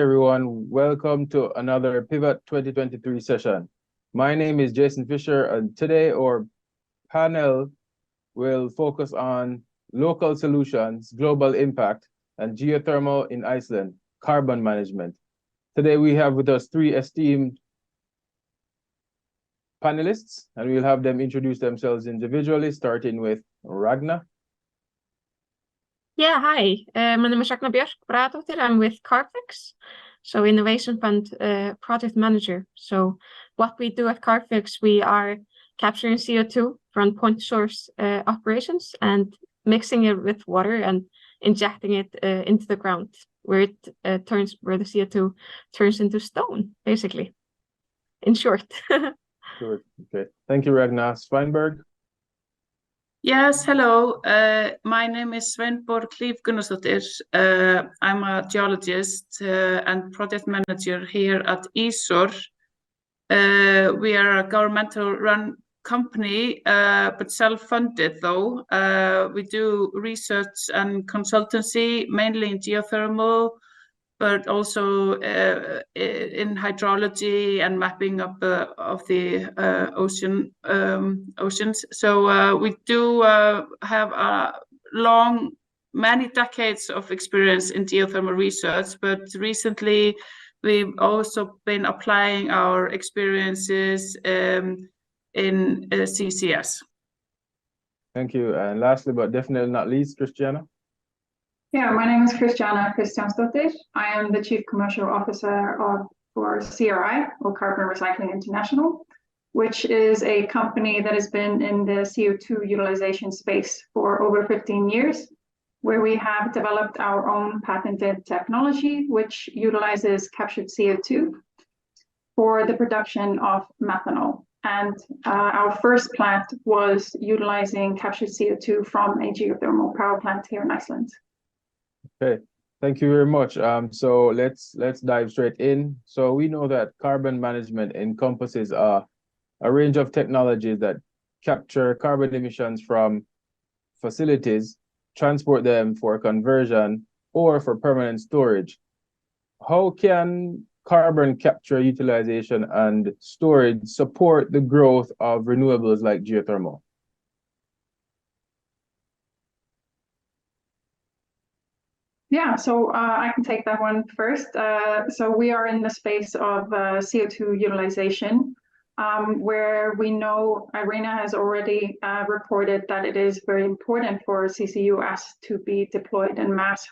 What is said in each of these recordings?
Hi everyone, welcome to another Pivot 2023 session. My name is Jason Fisher, and today our panel will focus on local solutions, global impact, and geothermal in Iceland, carbon management. Today we have with us three esteemed panelists, and we'll have them introduce themselves individually, starting with Ragna. Yeah, hi. My name is Ragna Björk, Bragadóttir. I'm with Carbfix, so Innovation Fund project manager. So what we do at Carbfix, we are capturing CO2 from point source operations and mixing it with water and injecting it into the ground, where it where the CO2 turns into stone, basically. In short. Sure. Okay. Thank you, Ragna. Sveinborg. Yes, hello. My name is Sveinborg Hlíf Gunnarsdóttir. I'm a geologist and project manager here at ESOR. We are a governmental run company, but self-funded though. We do research and consultancy, mainly in geothermal, but also in hydrology and mapping of the oceans. So we do have many decades of experience in geothermal research, but recently we've also been applying our experiences in CCS. Thank you. And lastly, but definitely not least, Kristjana. Yeah, my name is Kristjándóttir. I am the Chief Commercial Officer for CRI, or Carbon Recycling International, which is a company that has been in the CO2 utilization space for over 15 years, where we have developed our own patented technology, which utilizes captured CO2 for the production of methanol. And our first plant was utilizing captured CO2 from a geothermal power plant here in Iceland. Okay, thank you very much. So let's dive straight in. So we know that carbon management encompasses a range of technologies that capture carbon emissions from facilities, transport them for conversion, or for permanent storage. How can carbon capture, utilization, and storage support the growth of renewables like geothermal? Yeah, so I can take that one first. So we are in the space of CO2 utilization, where we know Irina has already reported that it is very important for CCUS to be deployed en masse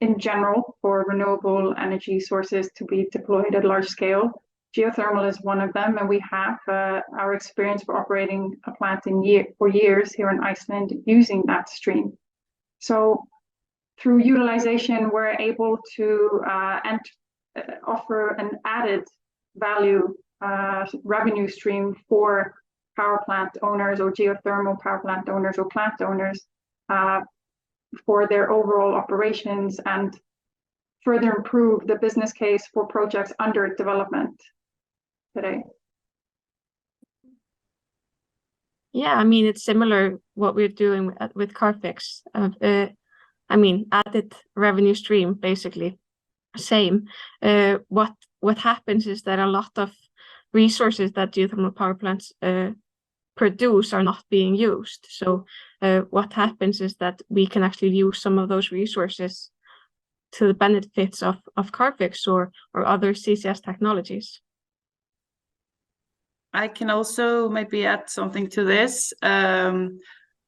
in general, for renewable energy sources to be deployed at large scale. Geothermal is one of them, and we have our experience for operating a plant for years here in Iceland using that stream. So through utilization, we're able to offer an added value revenue stream for power plant owners or geothermal power plant owners or plant owners for their overall operations, and further improve the business case for projects under development today. Yeah, I mean, it's similar what we're doing with Carbfix. I mean, added revenue stream, basically, same. What happens is that a lot of resources that geothermal power plants produce are not being used. So what happens is that we can actually use some of those resources to the benefits of Carbfix or other CCS technologies. I can also maybe add something to this.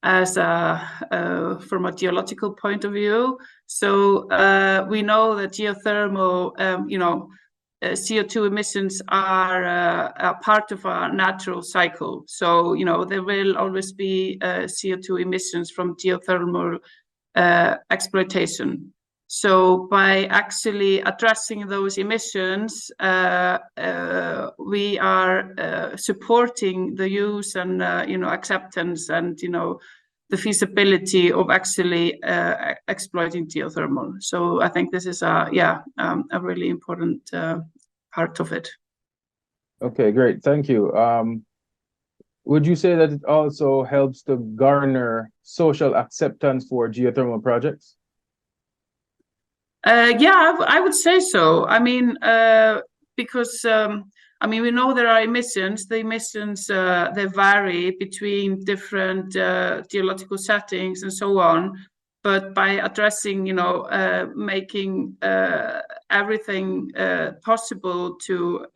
As from a geological point of view. So we know that geothermal, CO2 emissions are a part of a natural cycle. So, there will always be CO2 emissions from geothermal exploitation. So by actually addressing those emissions, we are supporting the use and, acceptance and, the feasibility of actually exploiting geothermal. So I think this is a really important part of it. Okay, great. Thank you. Would you say that it also helps to garner social acceptance for geothermal projects? Yeah, I would say so. I mean, because I mean, we know there are emissions. The emissions they vary between different geological settings and so on. But by addressing, making everything possible to,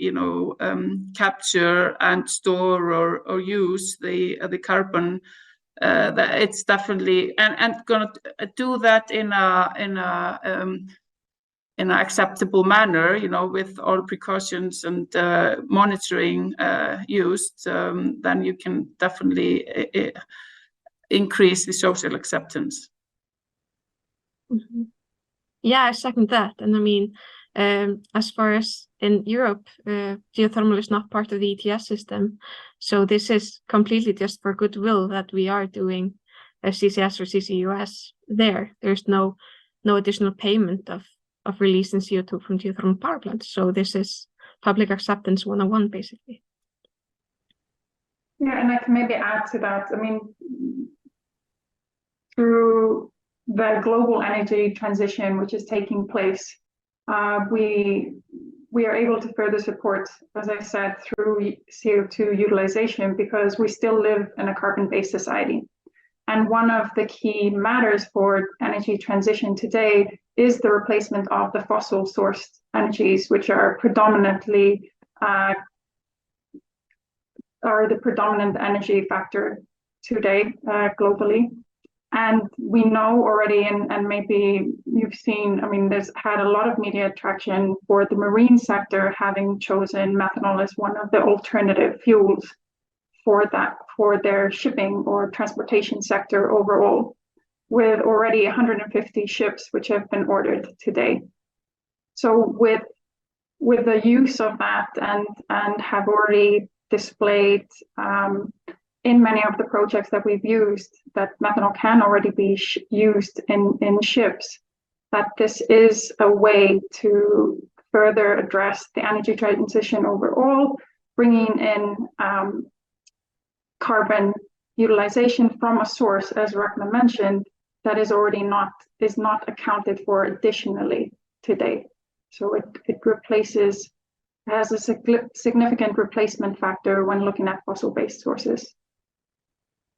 capture and store or use the carbon, that it's definitely and going to do that in an acceptable manner, with all precautions and monitoring used, then you can definitely increase the social acceptance. Mm-hmm. Yeah, I second that. And I mean, as far as in Europe, geothermal is not part of the ETS system. So this is completely just for goodwill that we are doing a CCS or CCUS there. There's no additional payment of releasing CO2 from geothermal power plants. So this is public acceptance 101, basically. Yeah, and I can maybe add to that. I mean, through the global energy transition which is taking place, we are able to further support, as I said, through CO2 utilization, because we still live in a carbon-based society. And one of the key matters for energy transition today is the replacement of the fossil sourced energies, which are predominantly are the predominant energy factor today globally. And we know already, and maybe you've seen, I mean, there's had a lot of media attraction for the marine sector having chosen methanol as one of the alternative fuels for their shipping or transportation sector overall, with already 150 ships which have been ordered today. So with the use of that and have already displayed in many of the projects that we've used that methanol can already be used in ships, that this is a way to further address the energy transition overall, bringing in carbon utilization from a source, as Ragna mentioned, that is not accounted for additionally today. So it has a significant replacement factor when looking at fossil-based sources.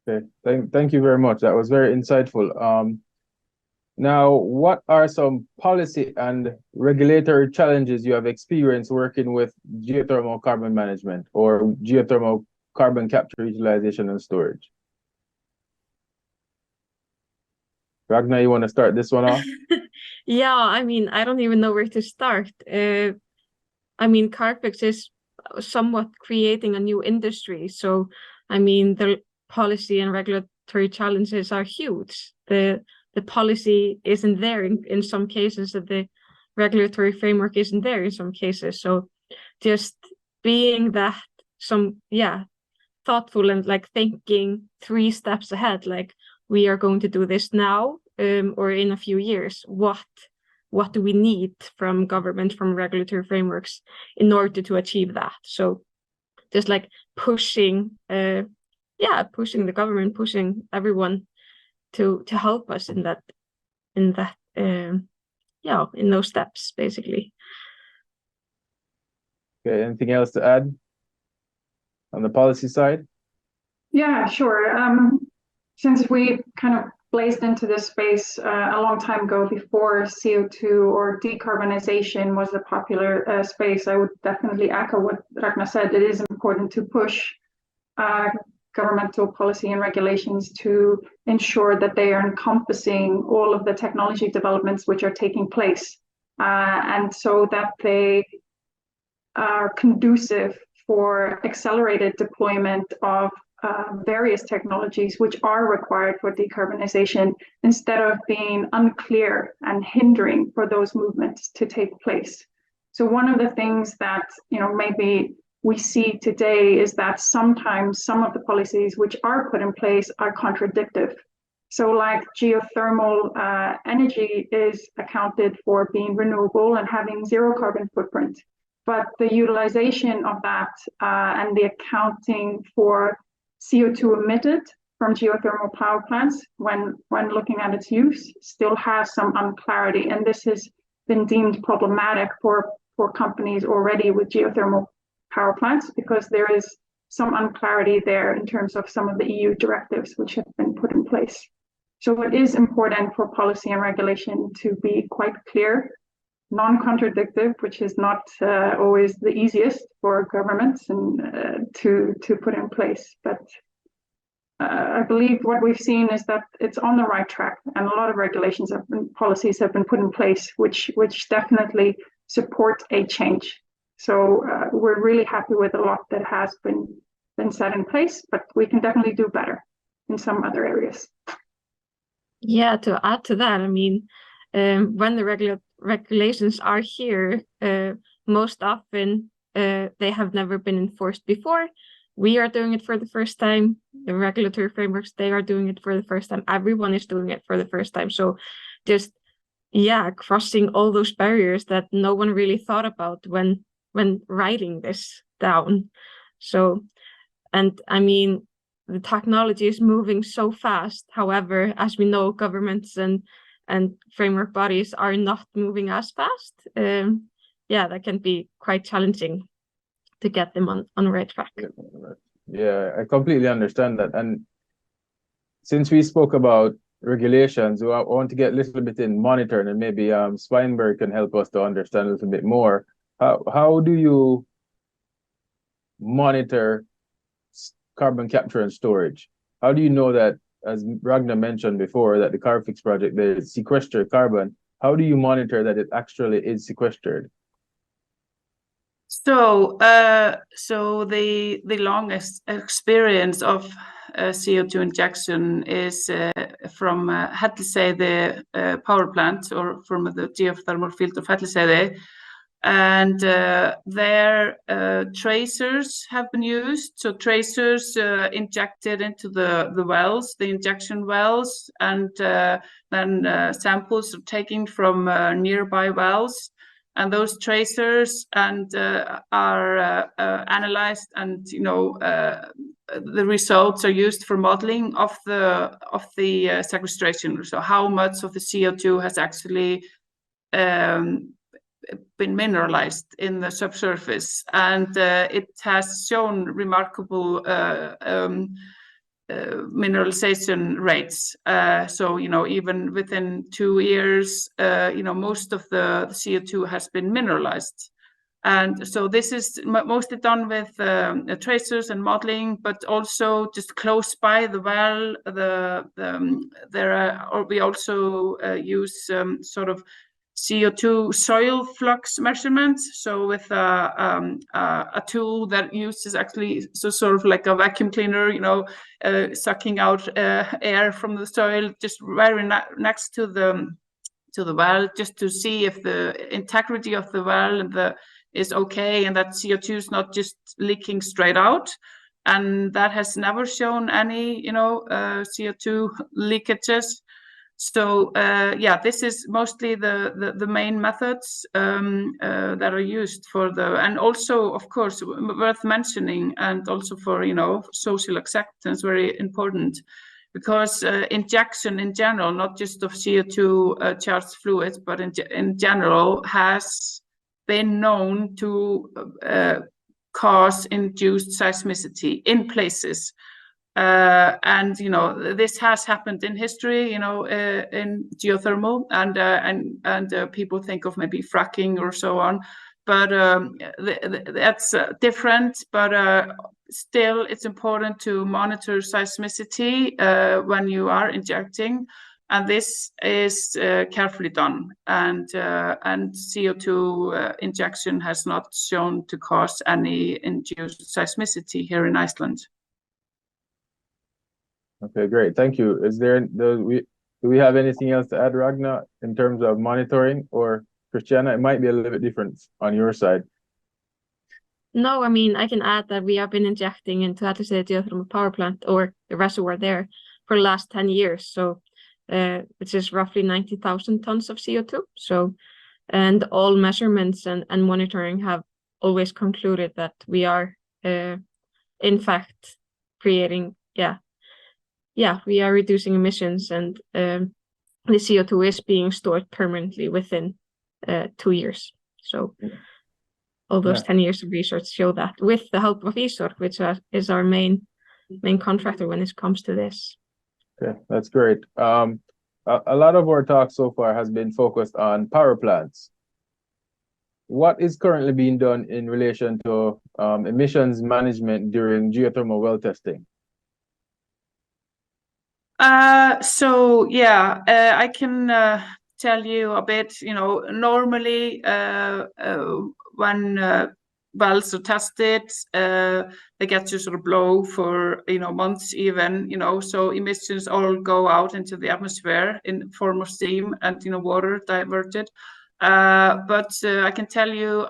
Okay, thank you very much. That was very insightful. Now, what are some policy and regulatory challenges you have experienced working with geothermal carbon management or geothermal carbon capture, utilization, and storage? Ragna, you want to start this one off? Yeah, I mean, I don't even know where to start. I mean, Carbfix is somewhat creating a new industry. So, I mean, the policy and regulatory challenges are huge. The policy isn't there in some cases, that the regulatory framework isn't there in some cases. So just being that thoughtful and like thinking 3 steps ahead, like we are going to do this now or in a few years. What do we need from government, from regulatory frameworks in order to achieve that? So just like pushing the government, pushing everyone to help us in those steps, basically. Okay, anything else to add on the policy side? Yeah, sure. Since we kind of blazed into this space a long time ago, before CO2 or decarbonization was a popular space, I would definitely echo what Ragna said. It is important to push governmental policy and regulations to ensure that they are encompassing all of the technology developments which are taking place, and so that they are conducive for accelerated deployment of various technologies which are required for decarbonization, instead of being unclear and hindering for those movements to take place. So one of the things that maybe we see today is that sometimes some of the policies which are put in place are contradictory. So like geothermal energy is accounted for being renewable and having 0 carbon footprint, but the utilization of that and the accounting for CO2 emitted from geothermal power plants when looking at its use still has some unclarity. And this is been deemed problematic for companies already with geothermal power plants, because there is some unclarity there in terms of some of the EU directives which have been put in place. So it is important for policy and regulation to be quite clear, non-contradictory, which is not always the easiest for governments and to put in place. But I believe what we've seen is that it's on the right track, and a lot of regulations and policies have been put in place, which definitely support a change. So we're really happy with a lot that has been set in place, but we can definitely do better in some other areas. Yeah, to add to that, I mean, when the regulations are here, most often they have never been enforced before. We are doing it for the first time. The regulatory frameworks, they are doing it for the first time. Everyone is doing it for the first time. So just, yeah, crossing all those barriers that no one really thought about when writing this down. So, and I mean, the technology is moving so fast. However, as we know, governments and framework bodies are not moving as fast. Yeah, that can be quite challenging to get them on the right track. Yeah, I completely understand that. And since we spoke about regulations, I want to get a little bit in monitoring, and maybe Sveinborg can help us to understand a little bit more. How do you monitor carbon capture and storage? How do you know that, as Ragna mentioned before, that the Carbfix project, they sequester carbon? How do you monitor that it actually is sequestered? So, the longest experience of CO2 injection is from Hellisheiði power plant, or from the geothermal field of Hellisheiði. And their tracers have been used. So tracers injected into the wells, the injection wells, and then samples are taken from nearby wells. And those tracers are analyzed, and the results are used for modeling of the sequestration. So how much of the CO2 has actually been mineralized in the subsurface, and it has shown remarkable mineralization rates. So even within 2 years, most of the CO2 has been mineralized. And so this is mostly done with tracers and modeling, but also just close by the well. We also use sort of CO2 soil flux measurements. So with a tool that uses actually sort of like a vacuum cleaner, sucking out air from the soil, just very next to the well, just to see if the integrity of the well is okay, and that CO2 is not just leaking straight out. And that has never shown any, CO2 leakages. So yeah, this is mostly the main methods that are used for and also, of course, worth mentioning, and also for social acceptance, very important, because injection in general, not just of CO2 charged fluids, but in general, has been known to cause induced seismicity in places. And this has happened in history, in geothermal, and people think of maybe fracking or so on, but that's different. But still, it's important to monitor seismicity when you are injecting, and this is carefully done. And CO2 injection has not shown to cause any induced seismicity here in Iceland. Okay, great. Thank you. Do we have anything else to add, Ragna, in terms of monitoring, or Kristjana? It might be a little bit different on your side. No, I mean, I can add that we have been injecting into Hellisheiði geothermal power plant, or the reservoir there, for the last 10 years. So which is roughly 90,000 tons of CO2. So, and all measurements and monitoring have always concluded that we are in fact creating, we are reducing emissions, and the CO2 is being stored permanently within 2 years. So all those 10 years of research show that, with the help of ESOR, which is our main contractor when it comes to this. Okay, that's great. A lot of our talk so far has been focused on power plants. What is currently being done in relation to emissions management during geothermal well testing? So yeah, I can tell you a bit. Normally when wells are tested, they get to sort of blow for months even. So emissions all go out into the atmosphere in form of steam and water diverted. But I can tell you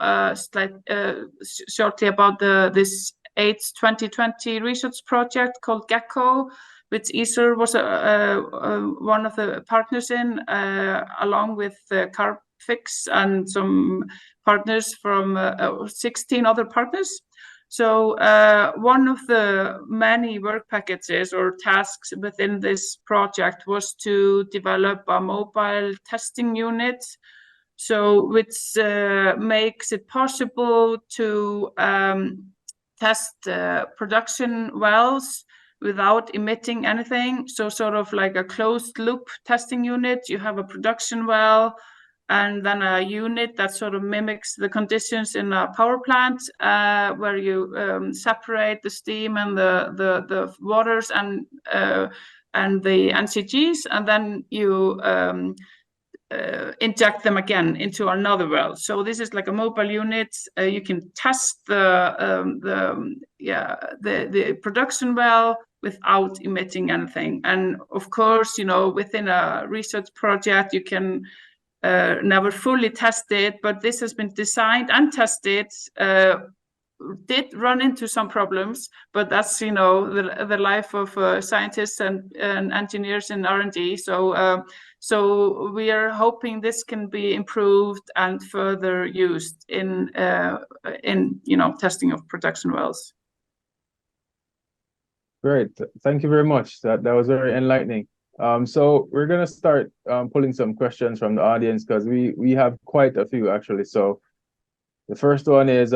shortly about this 2020 research project called GECO, which ESOR was one of the partners in, along with Carbfix and some partners from 16 other partners. So one of the many work packages or tasks within this project was to develop a mobile testing unit, which makes it possible to test production wells without emitting anything. So sort of like a closed loop testing unit. You have a production well and then a unit that sort of mimics the conditions in a power plant, where you separate the steam and the waters and the NCGs, and then you inject them again into another well. So this is like a mobile unit. You can test the production well without emitting anything. And of course, within a research project, you can never fully test it, but this has been designed and tested. Did run into some problems, but that's the life of scientists and engineers in R&D. So we are hoping this can be improved and further used in testing of production wells. Great, thank you very much. That was very enlightening. So we're gonna start pulling some questions from the audience, because we have quite a few actually. So the first one is,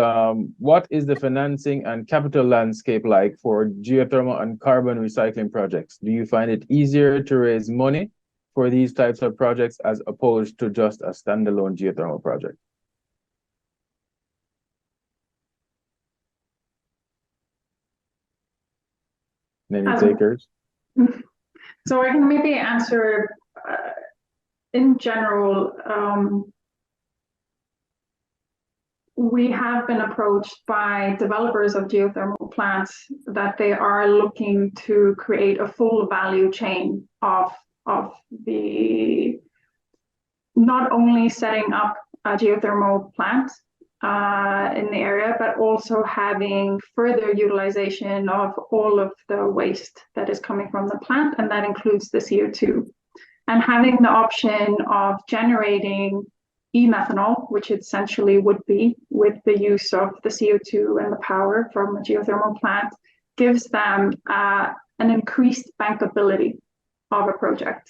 what is the financing and capital landscape like for geothermal and carbon recycling projects? Do you find it easier to raise money for these types of projects as opposed to just a standalone geothermal project? Any takers? So I can maybe answer in general. We have been approached by developers of geothermal plants that they are looking to create a full value chain of the, not only setting up a geothermal plant in the area, but also having further utilization of all of the waste that is coming from the plant, and that includes the CO2. And having the option of generating e-methanol, which essentially would be with the use of the CO2 and the power from a geothermal plant, gives them an increased bankability of a project.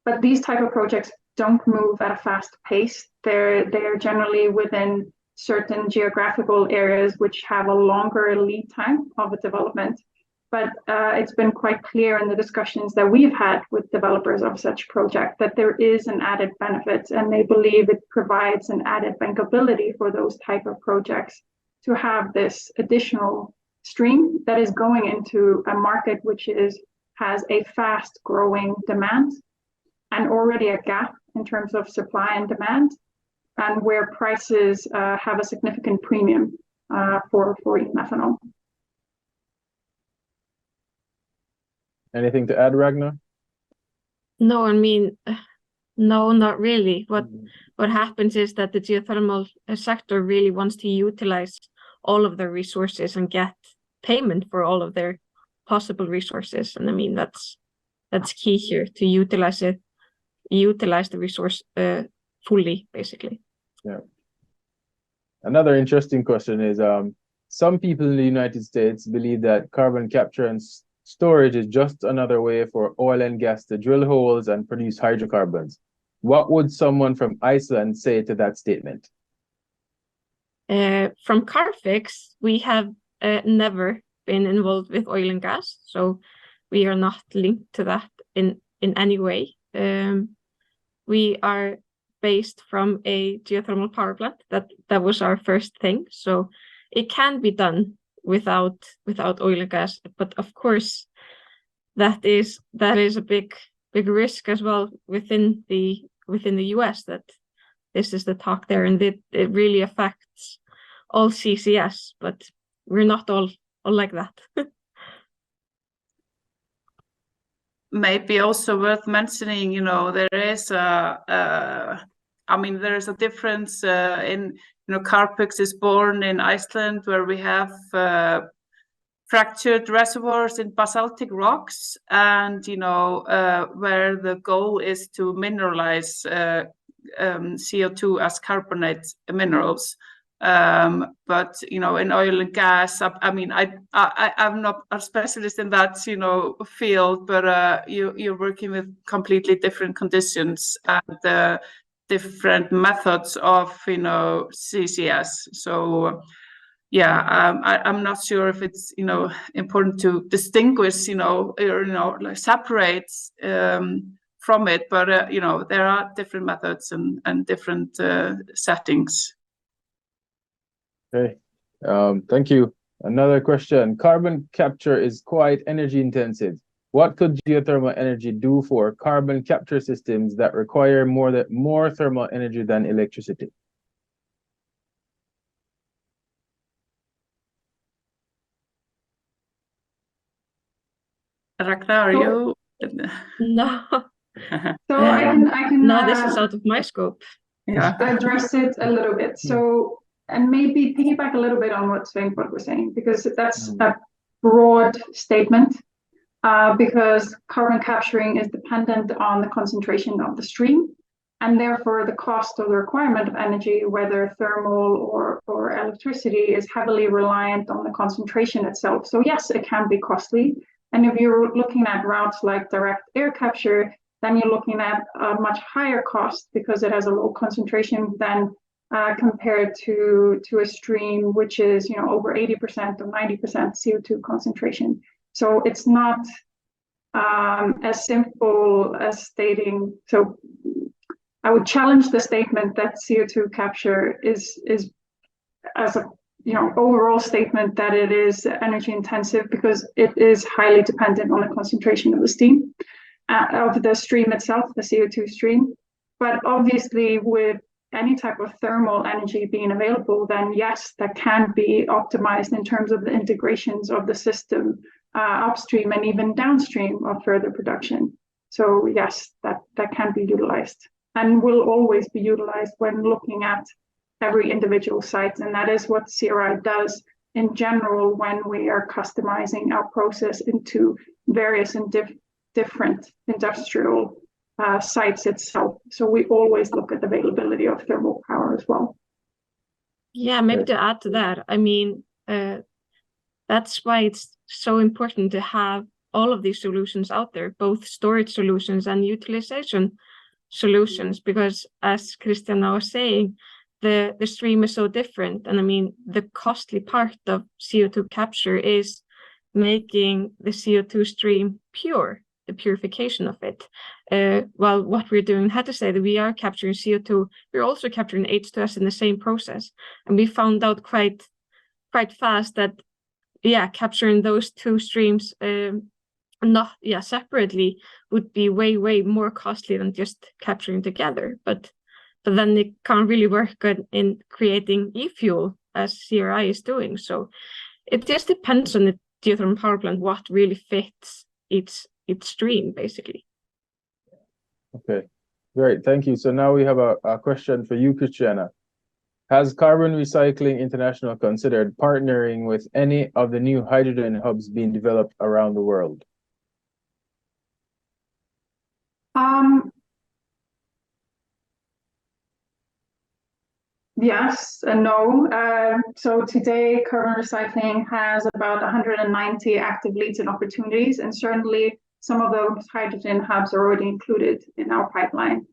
But these type of projects don't move at a fast pace. They're generally within certain geographical areas which have a longer lead time of a development. But it's been quite clear in the discussions that we've had with developers of such project that there is an added benefit, and they believe it provides an added bankability for those type of projects to have this additional stream that is going into a market which has a fast growing demand and already a gap in terms of supply and demand, and where prices have a significant premium for e-methanol. Anything to add, Ragna? No, I mean, no, not really. What happens is that the geothermal sector really wants to utilize all of their resources and get payment for all of their possible resources. And I mean, that's key here, to utilize the resource fully, basically. Yeah. Another interesting question is, some people in the United States believe that carbon capture and storage is just another way for oil and gas to drill holes and produce hydrocarbons, What would someone from Iceland say to that statement? From Carbfix, we have never been involved with oil and gas, so we are not linked to that in any way. We are based from a geothermal power plant. That was our first thing, so it can be done without oil and gas. But of course, that is a big risk as well within the US, that this is the talk there, and it really affects all CCS, but we're not all like that. Maybe also worth mentioning, there is there is a difference in, Carbfix is born in Iceland, where we have fractured reservoirs in basaltic rocks, and where the goal is to mineralize CO2 as carbonate minerals. But in oil and gas, I'm not a specialist in that field, but you're working with completely different conditions and different methods of CCS. So I'm not sure if it's important to distinguish or like separate from it, but there are different methods and different settings. Okay, thank you. Another question. Carbon capture is quite energy intensive. What could geothermal energy do for carbon capture systems that require more thermal energy than electricity? Ragna, are you? No. So I can no, this is out of my scope. Yeah. address it a little bit. So, and maybe piggyback a little bit on what Sveinborg was saying, because that's a broad statement, because carbon capturing is dependent on the concentration of the stream, and therefore the cost of the requirement of energy, whether thermal or electricity, is heavily reliant on the concentration itself. So yes, it can be costly. And if you're looking at routes like direct air capture, then you're looking at a much higher cost because it has a low concentration than compared to a stream which is over 80% or 90% CO2 concentration. So it's not as simple as stating. So I would challenge the statement that CO2 capture is as a overall statement that it is energy intensive, because it is highly dependent on the concentration of the steam, of the stream itself, the CO2 stream. But obviously with any type of thermal energy being available, then yes, that can be optimized in terms of the integrations of the system upstream and even downstream of further production. So yes, that can be utilized and will always be utilized when looking at every individual site. And that is what CRI does in general when we are customizing our process into various and different industrial sites itself. So we always look at the availability of thermal power as well. Yeah, maybe to add to that, that's why it's so important to have all of these solutions out there, both storage solutions and utilization solutions, because as Kristjana was saying, the stream is so different. And the costly part of CO2 capture is making the CO2 stream pure, the purification of it. While what we're doing, had to say that we are capturing CO2, we're also capturing H2S in the same process. And we found out quite fast that, capturing those two streams separately would be way more costly than just capturing together. But then it can't really work in creating e-fuel as CRI is doing. So it just depends on the geothermal power plant what really fits its stream, basically. Okay, great, thank you. So now we have a question for you, Kristjana. Has Carbon Recycling International considered partnering with any of the new hydrogen hubs being developed around the world? Yes and no. So today, carbon recycling has about 190 active leads and opportunities, and certainly some of those hydrogen hubs are already included in our pipeline.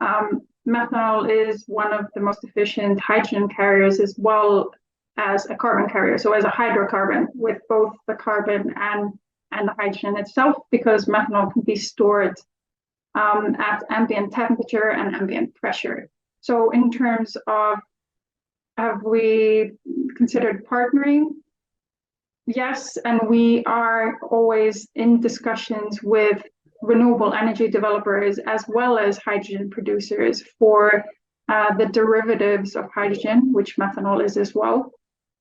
Methanol is one of the most efficient hydrogen carriers as well as a carbon carrier, so as a hydrocarbon with both the carbon and the hydrogen itself, because methanol can be stored at ambient temperature and ambient pressure. So in terms of, have we considered partnering? Yes, and we are always in discussions with renewable energy developers as well as hydrogen producers for the derivatives of hydrogen, which methanol is as well,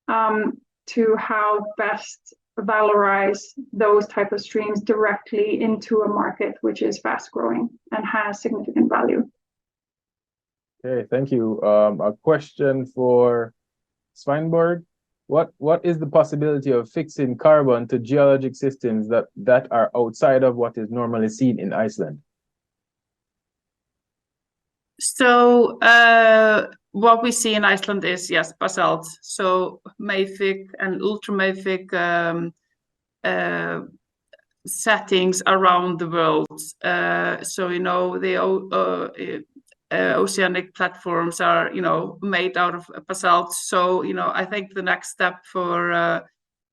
to how best valorize those type of streams directly into a market which is fast growing and has significant value. Okay, thank you. A question for Sveinborg. What is the possibility of fixing carbon to geologic systems that are outside of what is normally seen in Iceland? So what we see in Iceland is, yes, basalt. So mafic and ultramafic settings around the world. So, you know, the oceanic platforms are, you know, made out of basalt. So, you know, I think the next step for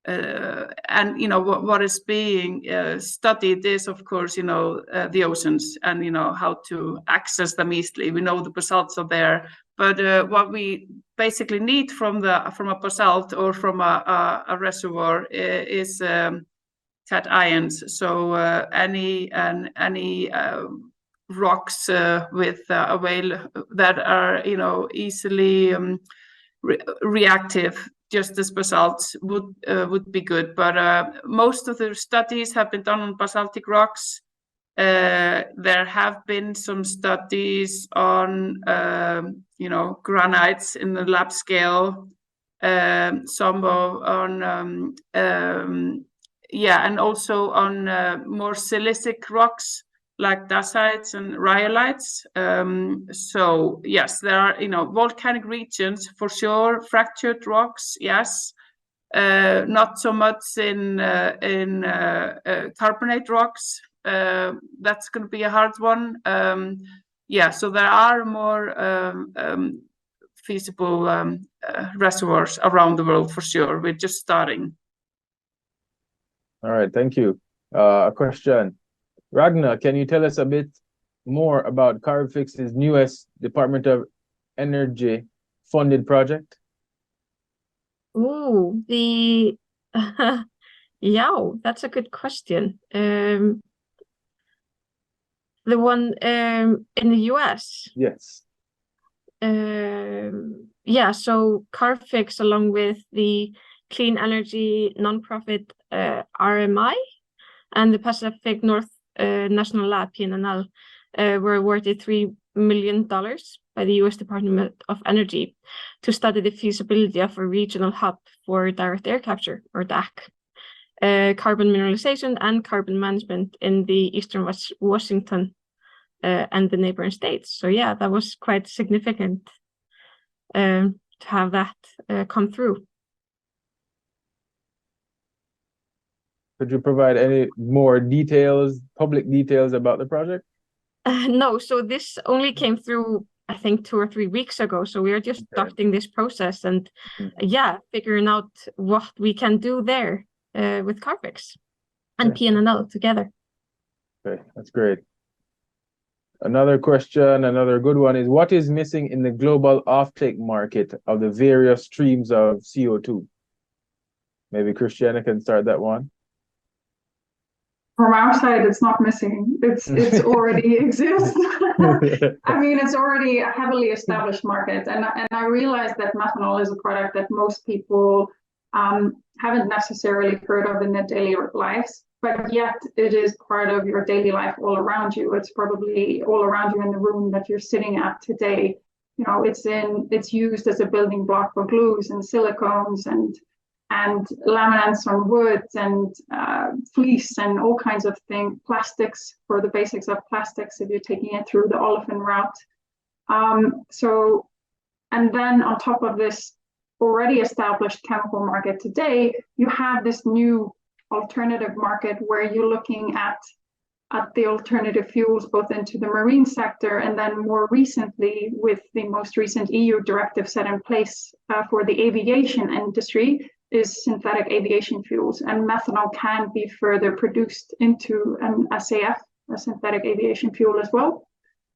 and, you know, what is being studied is, of course, you know, the oceans and, you know, how to access them easily. We know the basalts are there, but what we basically need from a basalt or from a reservoir is cat ions. So any rocks with a whale that are, you know, easily reactive, just as basalts would be good. But most of the studies have been done on basaltic rocks. There have been some studies on, you know, granites in the lab scale. Some on yeah, and also on more silicic rocks like datasets and rhyolites. So yes, there are, you know, volcanic regions for sure, fractured rocks, yes. Not so much in carbonate rocks. That's going to be a hard one. Yeah, so there are more feasible reservoirs around the world for sure. We're just starting. All right, thank you. A question. Ragna, can you tell us a bit more about Carbfix's newest Department of Energy funded project? Ooh, yeah, that's a good question. The one in the US? Yes. Yeah, so Carbfix, along with the Clean Energy nonprofit RMI and the Pacific North National Lab, PNNL, were awarded $3 million by the US Department of Energy to study the feasibility of a regional hub for direct air capture, or DAC, carbon mineralization and carbon management in the Eastern West Washington and the neighboring states. So yeah, that was quite significant to have that come through. Could you provide any more details, public details about the project? No, so this only came through, I think, 2 or 3 weeks ago. So we are just starting this process and yeah, figuring out what we can do there with Carbfix and PNNL together. Okay, that's great. Another question, another good one is, what is missing in the global offtake market of the various streams of CO2? Maybe Kristjana can start that one. From our side, it's not missing. It's already exists. I mean, it's already a heavily established market, and I realize that methanol is a product that most people haven't necessarily heard of in their daily lives, but yet it is part of your daily life all around you. It's probably all around you in the room that you're sitting at today. You know, it's used as a building block for glues and silicones and laminates on wood and fleece and all kinds of things, plastics for the basics of plastics if you're taking it through the olefin route. So, and then on top of this already established chemical market today, you have this new alternative market where you're looking at at the alternative fuels, both into the marine sector, and then more recently with the most recent EU directive set in place for the aviation industry, is synthetic aviation fuels, and methanol can be further produced into an SAF, a synthetic aviation fuel as well.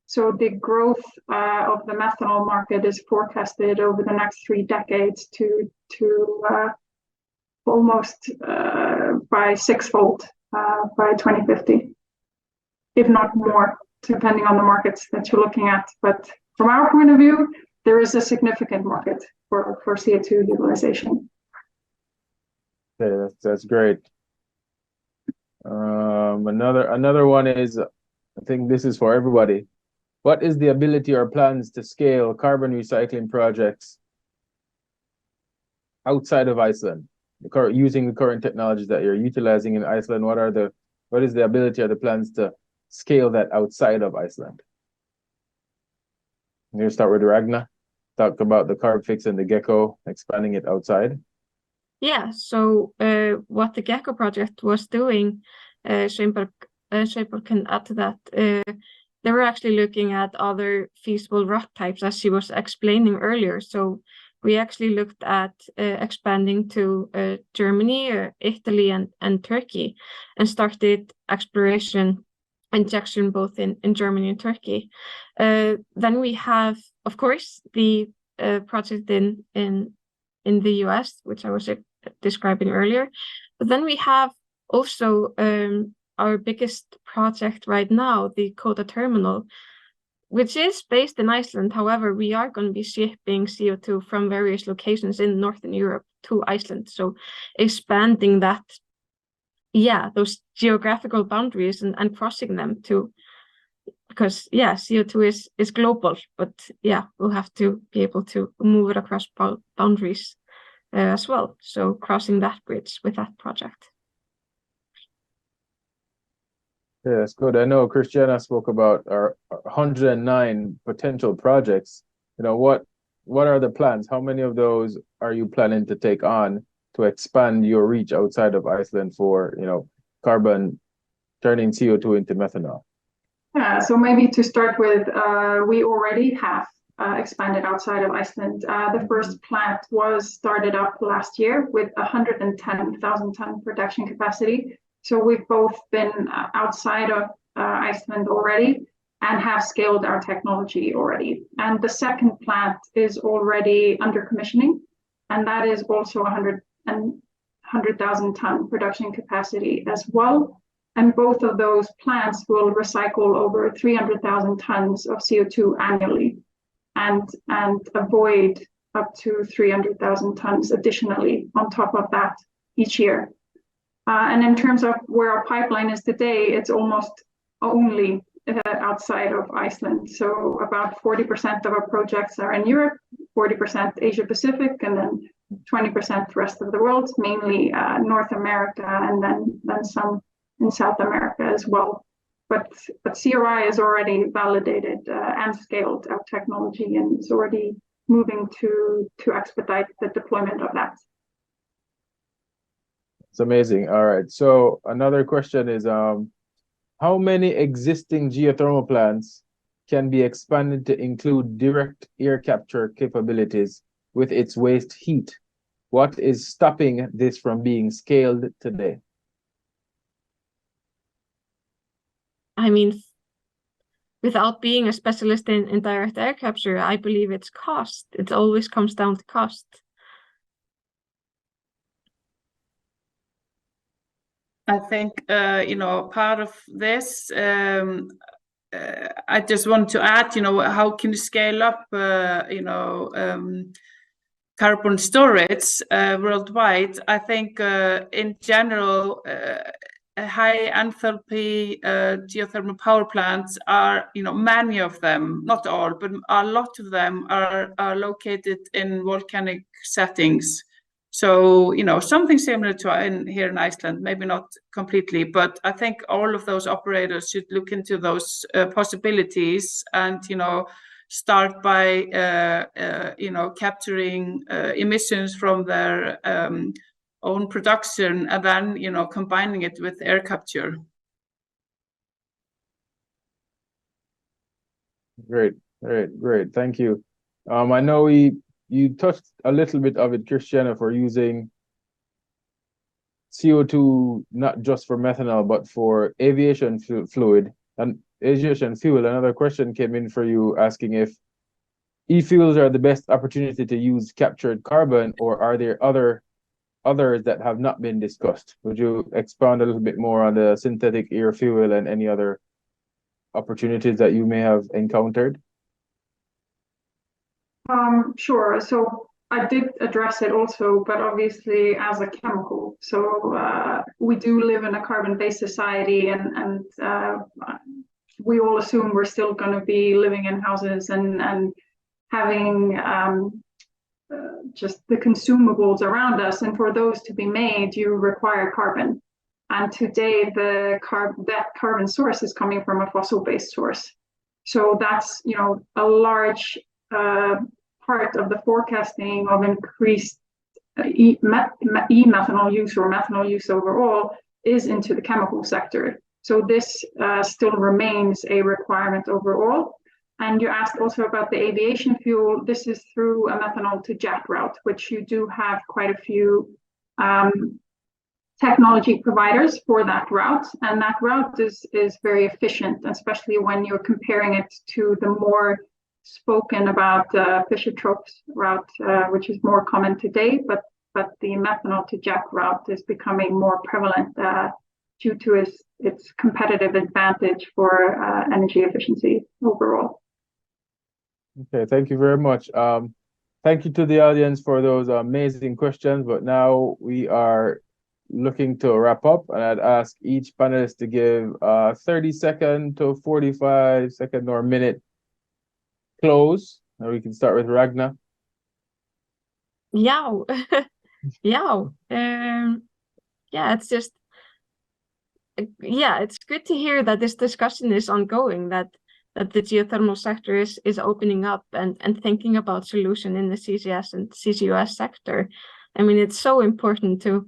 So the growth of the methanol market is forecasted over the next 3 decades to almost by 6-fold by 2050, if not more, depending on the markets that you're looking at. But from our point of view, there is a significant market for CO2 utilization. Okay, that's great. Another one is, I think this is for everybody. What is the ability or plans to scale carbon recycling projects outside of Iceland? Using the current technologies that you're utilizing in Iceland, what is the ability or the plans to scale that outside of Iceland? I'm going to start with Ragna. Talk about the Carbfix and the Gecko, expanding it outside. Yeah, so what the Gecko project was doing, Sveinborg can add to that. They were actually looking at other feasible rock types, as she was explaining earlier. So we actually looked at expanding to Germany, Italy, and Turkey, and started exploration injection both in Germany and Turkey. Then we have, of course, the project in the US, which I was describing earlier. But then we have also our biggest project right now, the Coda terminal, which is based in Iceland. However, we are going to be shipping CO2 from various locations in Northern Europe to Iceland. So expanding that, those geographical boundaries and crossing them to, because CO2 is global, but we'll have to be able to move it across boundaries as well. So crossing that bridge with that project. Yeah, that's good. I know Kristjana spoke about our 109 potential projects. What are the plans? How many of those are you planning to take on to expand your reach outside of Iceland for, carbon, turning CO2 into methanol? So maybe to start with, we already have expanded outside of Iceland. The first plant was started up last year with 110,000 ton production capacity. So we've both been outside of Iceland already and have scaled our technology already. And the second plant is already under commissioning, and that is also 100,000 ton production capacity as well. And both of those plants will recycle over 300,000 tons of CO2 annually and avoid up to 300,000 tons additionally on top of that each year. And in terms of where our pipeline is today, it's almost only outside of Iceland. So about 40% of our projects are in Europe, 40% Asia Pacific, and then 20% the rest of the world, mainly North America, and then some in South America as well. But CRI is already validated and scaled our technology, and is already moving to expedite the deployment of that. It's amazing. All right. So another question is, how many existing geothermal plants can be expanded to include direct air capture capabilities with its waste heat? What is stopping this from being scaled today? I mean, without being a specialist in direct air capture, I believe it's cost. It always comes down to cost. I think, part of this, I just want to add, how can you scale up, carbon storage worldwide? I think in general, high enthalpy geothermal power plants are, many of them, not all, but a lot of them are located in volcanic settings. So, something similar to here in Iceland, maybe not completely, but I think all of those operators should look into those possibilities and, start by, capturing emissions from their own production and then, combining it with air capture. Great. Thank you. I know you touched a little bit of it, Kristjana, for using CO2 not just for methanol, but for aviation fluid and aviation fuel. Another question came in for you asking if e-fuels are the best opportunity to use captured carbon, or are there others that have not been discussed? Would you expound a little bit more on the synthetic air fuel and any other opportunities that you may have encountered? Sure. So I did address it also, but obviously as a chemical. So we do live in a carbon-based society, and we all assume we're still going to be living in houses and having just the consumables around us. And for those to be made, you require carbon. And today, that carbon source is coming from a fossil-based source. So that's, a large part of the forecasting of increased e-methanol use or methanol use overall is into the chemical sector. So this still remains a requirement overall. And you asked also about the aviation fuel. This is through a methanol to jet route, which you do have quite a few technology providers for that route. And that route is very efficient, especially when you're comparing it to the more spoken about Fischer-Tropsch route, which is more common today, but the methanol to jet route is becoming more prevalent due to its competitive advantage for energy efficiency overall. Okay, thank you very much. Thank you to the audience for those amazing questions, but now we are looking to wrap up, and I'd ask each panelist to give 30-second to 45-second or minute close. And we can start with Ragna. Yeah. It's good to hear that this discussion is ongoing, that the geothermal sector is opening up and thinking about solution in the CCS and CCUS sector. I mean, it's so important to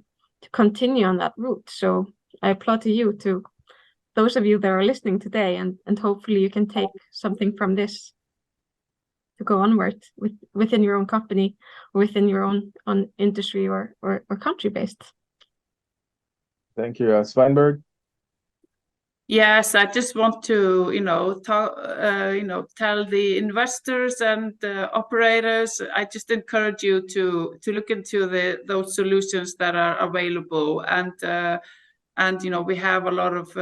continue on that route. So I applaud to you, to those of you that are listening today, and hopefully you can take something from this to go onward within your own company, or within your own industry or country based. Thank you, Sveinborg. Yes, I just want to, tell the investors and the operators. I just encourage you to look into those solutions that are available, and we have a lot of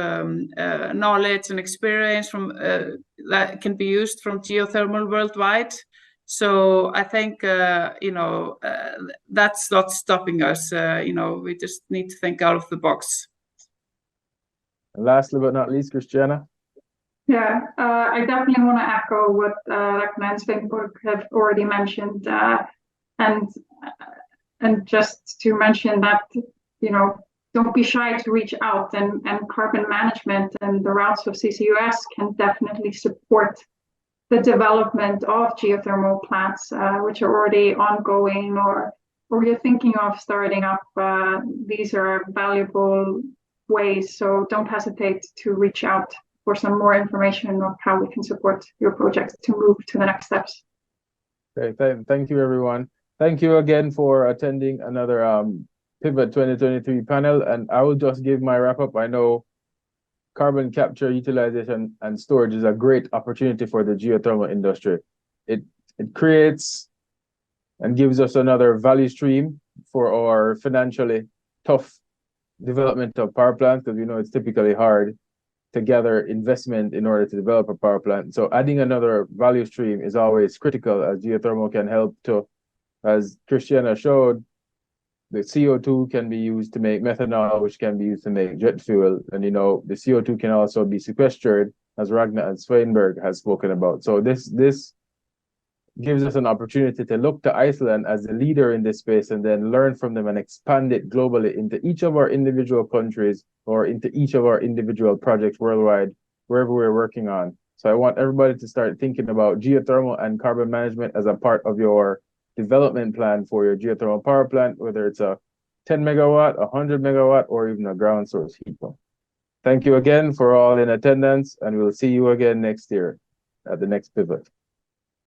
knowledge and experience from that can be used from geothermal worldwide. So I think that's not stopping us. We just need to think out of the box. And lastly but not least, Kristjana. Yeah, I definitely want to echo what Ragna and Sveinborg have already mentioned, and just to mention that, don't be shy to reach out, and carbon management and the routes of CCUS can definitely support the development of geothermal plants, which are already ongoing, or you're thinking of starting up. These are valuable ways, so don't hesitate to reach out for some more information of how we can support your project to move to the next steps. Okay, thank you, everyone. Thank you again for attending another Pivot 2023 panel, and I will just give my wrap up. I know carbon capture, utilization, and storage is a great opportunity for the geothermal industry. It creates and gives us another value stream for our financially tough development of power plants, because it's typically hard to gather investment in order to develop a power plant. So adding another value stream is always critical, as geothermal can help to, as Kristjana showed, the CO2 can be used to make methanol, which can be used to make jet fuel. And the CO2 can also be sequestered, as Ragna and Sveinborg has spoken about. So this gives us an opportunity to look to Iceland as the leader in this space, and then learn from them and expand it globally into each of our individual countries, or into each of our individual projects worldwide, wherever we're working on. So I want everybody to start thinking about geothermal and carbon management as a part of your development plan for your geothermal power plant, whether it's a 10 megawatt, 100 megawatt, or even a ground source heat pump. Thank you again for all in attendance, and we'll see you again next year. at the next pivot.